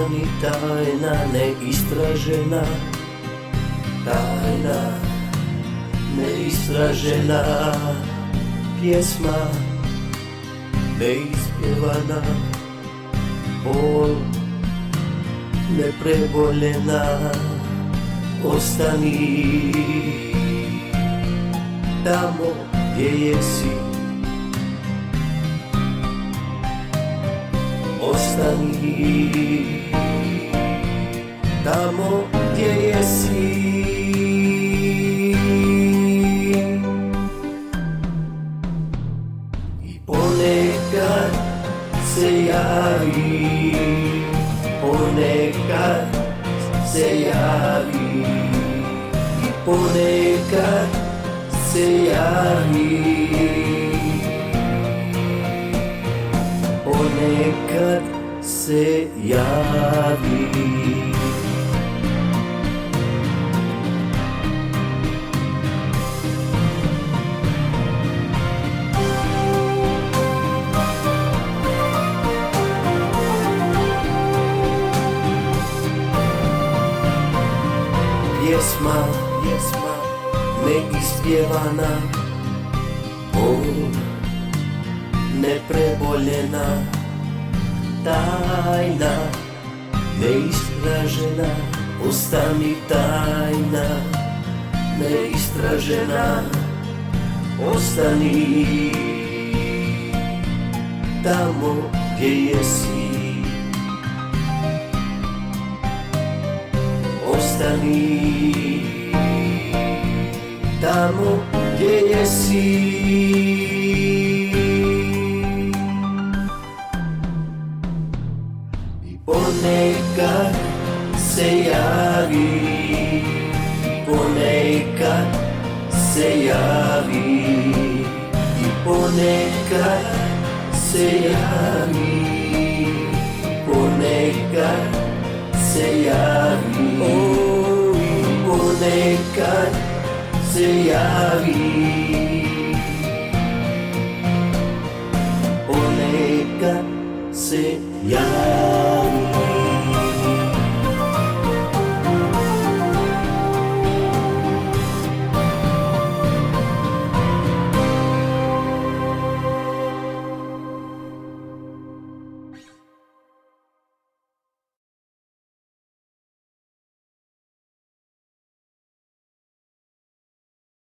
ostani tajna, neistražena, tajna, neistražena pjesma, neispjevana, bol, nepreboljena, ostani tamo gdje jesi, ostani tamo gdje jesi. I ponekad se javi, ponekad se javi, i ponekad se javi, ponekad se javi. Pjesma, pjesma, neispjevana, nepreboljena, tajna, neistražena, ostani tajna, neistražena, ostani tamo gdje jesi, ostani tamo gdje jesi. I ponekad se javi, ponekad se javi, i ponekad se javi, ponekad se javi, i ponekad se javi, ponekad se javi.